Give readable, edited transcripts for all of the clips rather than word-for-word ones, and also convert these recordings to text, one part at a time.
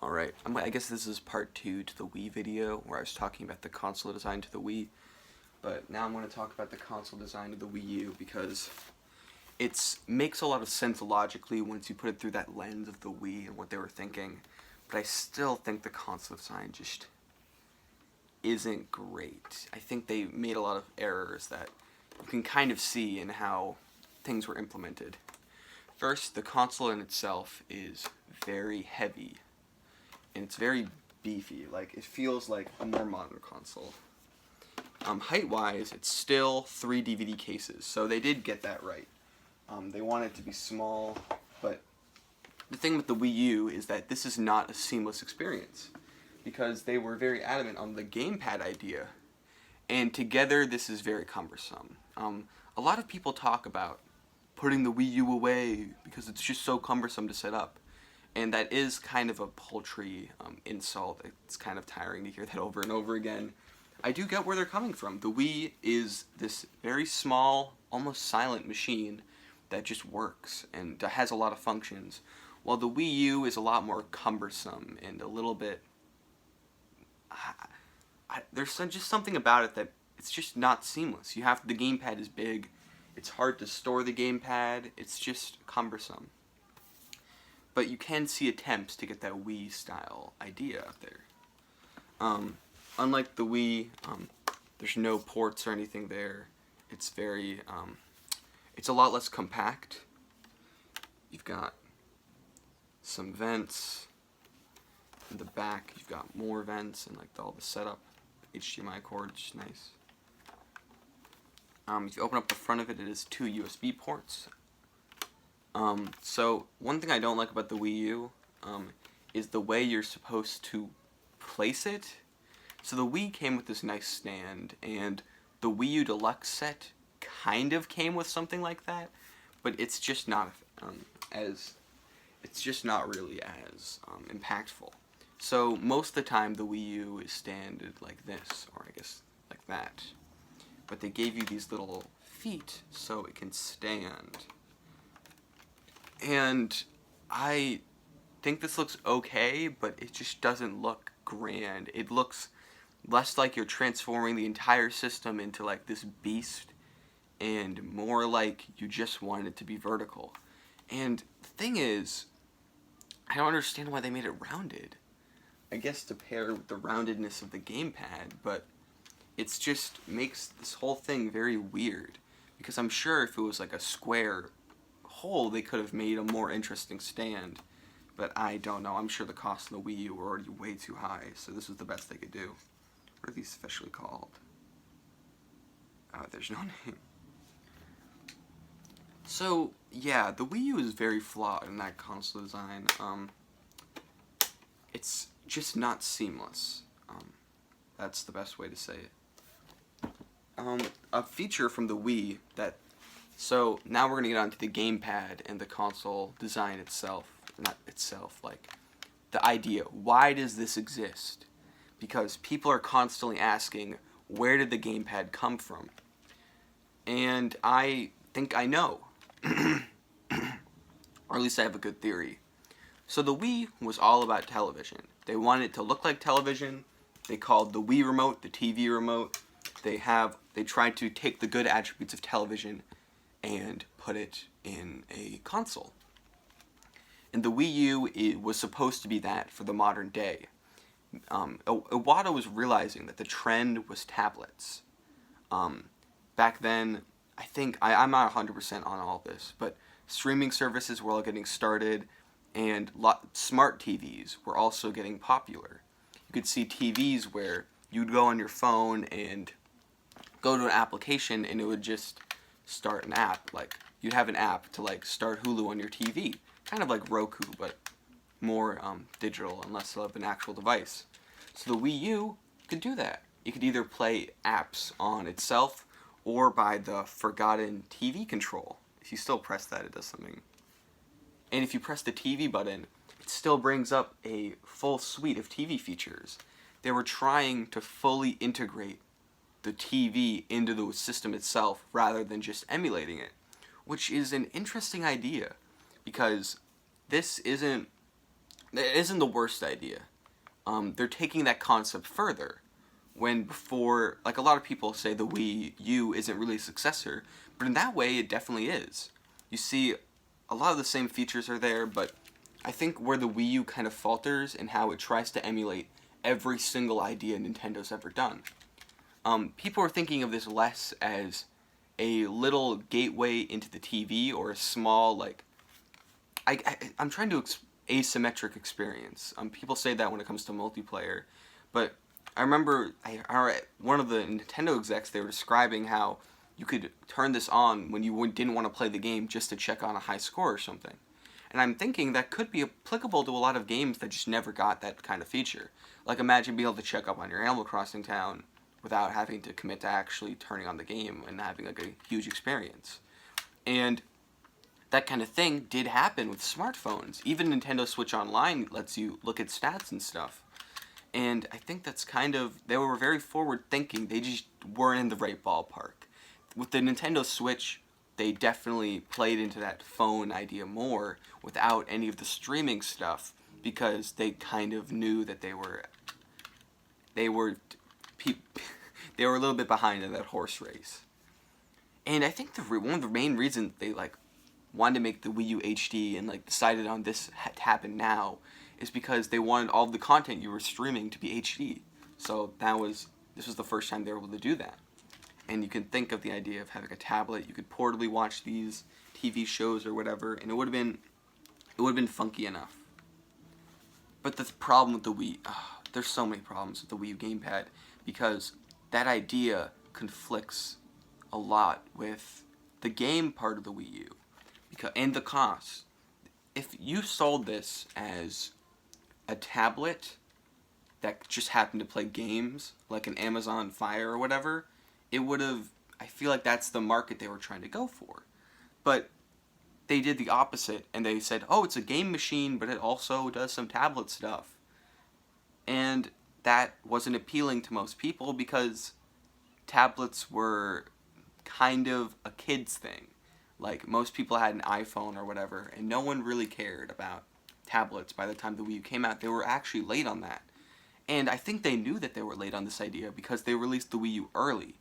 Alright, I guess this is part 2 to the Wii video, where I was talking about the console design to the Wii. But now I'm going to talk about the console design of the Wii U, because it makes a lot of sense logically once you put it through that lens of the Wii and what they were thinking. But I still think the console design just isn't great. I think they made a lot of errors that you can kind of see in how things were implemented. First, the console in itself is very heavy. And it's very beefy. Like, it feels like a more modern console. Height-wise, it's still 3 DVD cases, so they did get that right. They want it to be small, but the thing with the Wii U is that this is not a seamless experience, because they were very adamant on the gamepad idea, and together this is very cumbersome. A lot of people talk about putting the Wii U away because it's just so cumbersome to set up. And that is kind of a paltry insult. It's kind of tiring to hear that over and over again. I do get where they're coming from. The Wii is this very small, almost silent machine that just works and has a lot of functions, while the Wii U is a lot more cumbersome and a little bit... there's just something about it that it's just not seamless. The gamepad is big, it's hard to store the gamepad, it's just cumbersome. But you can see attempts to get that Wii-style idea out there. Unlike the Wii, there's no ports or anything there. It's very, it's a lot less compact. You've got some vents. In the back, you've got more vents and like all the setup. HDMI cord, which is nice. If you open up the front of it, it is 2 USB ports. So one thing I don't like about the Wii U is the way you're supposed to place it. So the Wii came with this nice stand, and the Wii U Deluxe set kind of came with something like that, but it's just not really as impactful. So most of the time the Wii U is standard like this, or I guess like that. But they gave you these little feet so it can stand. And I think this looks okay, but it just doesn't look grand. It looks less like you're transforming the entire system into like this beast, and more like you just wanted it to be vertical. And the thing is, I don't understand why they made it rounded. I guess to pair with the roundedness of the gamepad, but it's just makes this whole thing very weird. Because I'm sure if it was like a square hole, they could have made a more interesting stand, but I don't know. I'm sure the costs of the Wii U were already way too high, so this was the best they could do. What are these officially called? There's no name. So yeah, the Wii U is very flawed in that console design. It's just not seamless. That's the best way to say it. A feature from the Wii that... So, now we're going to get onto the gamepad and the console design itself. Not itself, like, the idea. Why does this exist? Because people are constantly asking, where did the gamepad come from? And I think I know. Or at least I have a good theory. So the Wii was all about television. They wanted it to look like television. They called the Wii remote the TV remote. They tried to take the good attributes of television and put it in a console. And the Wii U was supposed to be that for the modern day. Iwata was realizing that the trend was tablets. Back then, I think, I'm not 100% on all this, but streaming services were all getting started, and smart TVs were also getting popular. You could see TVs where you'd go on your phone and go to an application and it would just start an app. Like, you'd have an app to like start Hulu on your TV, kind of like Roku, but more digital and less of an actual device. So the Wii U could do that. You could either play apps on itself or by the forgotten TV control. If you still press that, it does something. And if you press the TV button, it still brings up a full suite of TV features. They were trying to fully integrate the TV into the system itself rather than just emulating it, which is an interesting idea, because this isn't it isn't the worst idea. They're taking that concept further. When before, like a lot of people say the Wii U isn't really a successor, but in that way it definitely is. You see, a lot of the same features are there, but I think where the Wii U kind of falters in how it tries to emulate every single idea Nintendo's ever done. People are thinking of this less as a little gateway into the TV or a small, like, I'm trying to asymmetric experience. People say that when it comes to multiplayer, but I remember one of the Nintendo execs, they were describing how you could turn this on when you didn't want to play the game just to check on a high score or something. And I'm thinking that could be applicable to a lot of games that just never got that kind of feature. Like imagine being able to check up on your Animal Crossing town without having to commit to actually turning on the game and having like a huge experience. And that kind of thing did happen with smartphones. Even Nintendo Switch Online lets you look at stats and stuff. And I think that's they were very forward thinking. They just weren't in the right ballpark. With the Nintendo Switch, they definitely played into that phone idea more without any of the streaming stuff because they kind of knew that they were a little bit behind in that horse race. And I think one of the main reasons they wanted to make the Wii U HD and decided on this to happen now is because they wanted all of the content you were streaming to be HD. So this was the first time they were able to do that. And you can think of the idea of having a tablet. You could portably watch these TV shows or whatever, and it would have been funky enough. But the problem with the Wii, there's so many problems with the Wii U gamepad because that idea conflicts a lot with the game part of the Wii U and the cost. If you sold this as a tablet that just happened to play games, like an Amazon Fire or whatever, I feel like that's the market they were trying to go for. But they did the opposite, and they said, oh, it's a game machine, but it also does some tablet stuff. And that wasn't appealing to most people because tablets were kind of a kid's thing. Like, most people had an iPhone or whatever, and no one really cared about tablets by the time the Wii U came out. They were actually late on that. And I think they knew that they were late on this idea because they released the Wii U early.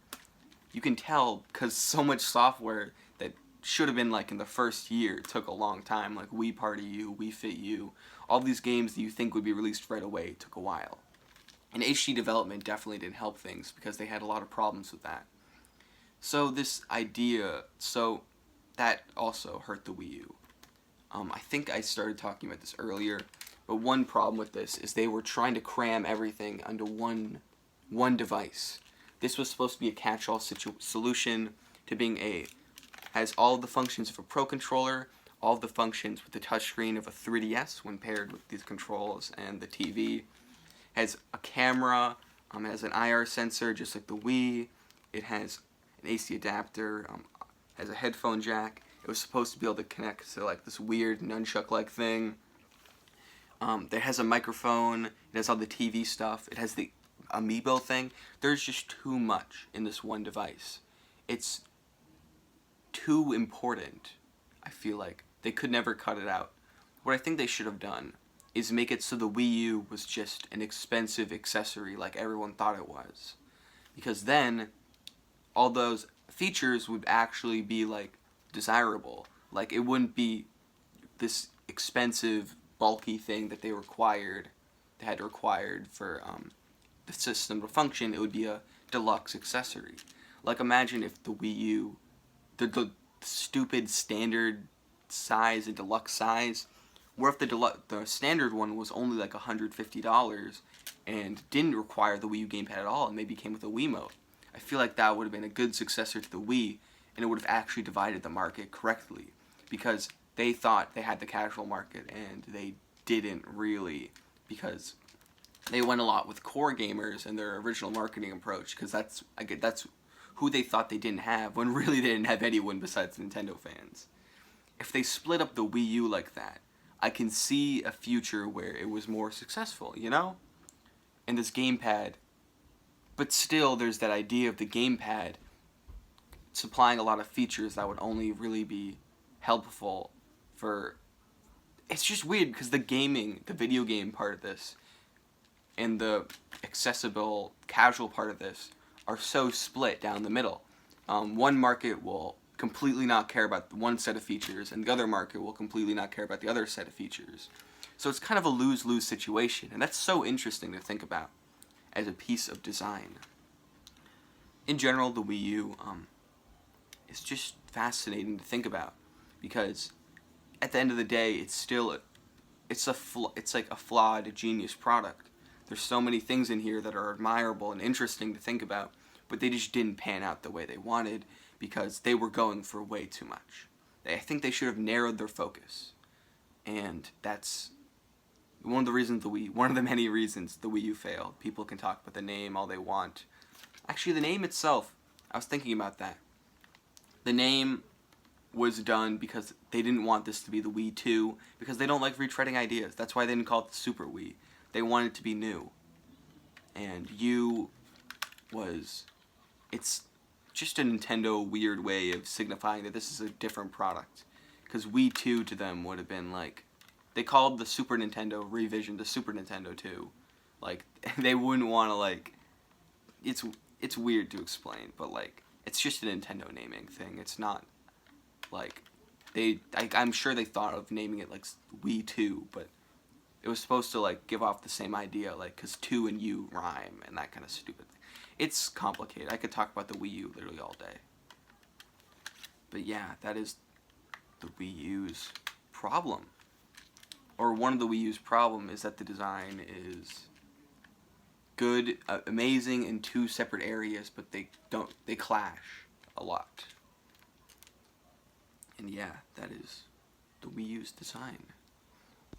You can tell because so much software that should have been in the first year took a long time, like Wii Party U, Wii Fit U. All these games that you think would be released right away took a while. And HD development definitely didn't help things because they had a lot of problems with that. So that also hurt the Wii U. I think I started talking about this earlier, but one problem with this is they were trying to cram everything onto one device. This was supposed to be a catch-all solution to has all the functions of a Pro Controller, all the functions with the touchscreen of a 3DS when paired with these controls and the TV. Has a camera, has an IR sensor just like the Wii. It has an AC adapter, has a headphone jack. It was supposed to be able to connect to this weird nunchuck-like thing. It has a microphone. It has all the TV stuff. It has the Amiibo thing. There's just too much in this one device. It's too important, I feel like. They could never cut it out. What I think they should have done is make it so the Wii U was just an expensive accessory like everyone thought it was. Because then, all those features would actually be desirable. It wouldn't be this expensive, bulky thing that they had required for the system to function. It would be a deluxe accessory. Imagine if the Wii U, the stupid standard size and deluxe size, where if the standard one was only $150 and didn't require the Wii U gamepad at all and maybe came with a Wiimote. I feel like that would have been a good successor to the Wii, and it would have actually divided the market correctly, because they thought they had the casual market, and they didn't really, because they went a lot with core gamers and their original marketing approach, because that's who they thought they didn't have, when really they didn't have anyone besides Nintendo fans. If they split up the Wii U like that, I can see a future where it was more successful, And this gamepad. But still, there's that idea of the gamepad supplying a lot of features that would only really be helpful for it's just weird because the video game part of this, and the accessible, casual part of this are so split down the middle. One market will completely not care about one set of features, and the other market will completely not care about the other set of features. So it's kind of a lose-lose situation, and that's so interesting to think about as a piece of design. In general, the Wii U is just fascinating to think about, because at the end of the day, it's like a flawed genius product. There's so many things in here that are admirable and interesting to think about, but they just didn't pan out the way they wanted because they were going for way too much. I think they should have narrowed their focus, and that's one of the many reasons the Wii U failed. People can talk about the name all they want. Actually, the name itself, I was thinking about that. The name was done because they didn't want this to be the Wii 2, because they don't like retreading ideas. That's why they didn't call it the Super Wii. They wanted it to be new. And it's just a Nintendo weird way of signifying that this is a different product. Because Wii 2 to them would have been like, they called the Super Nintendo revision to Super Nintendo 2. Like, they wouldn't want to, like, it's weird to explain, but, like, it's just a Nintendo naming thing. It's not, like, I'm sure they thought of naming it, like, Wii 2, but it was supposed to, like, give off the same idea, like, because 2 and U rhyme, and that kind of stupid thing. It's complicated. I could talk about the Wii U literally all day. But yeah, that is the Wii U's problem. Or one of the Wii U's problem is that the design is good, amazing in two separate areas, but they clash a lot. And yeah, that is the Wii U's design.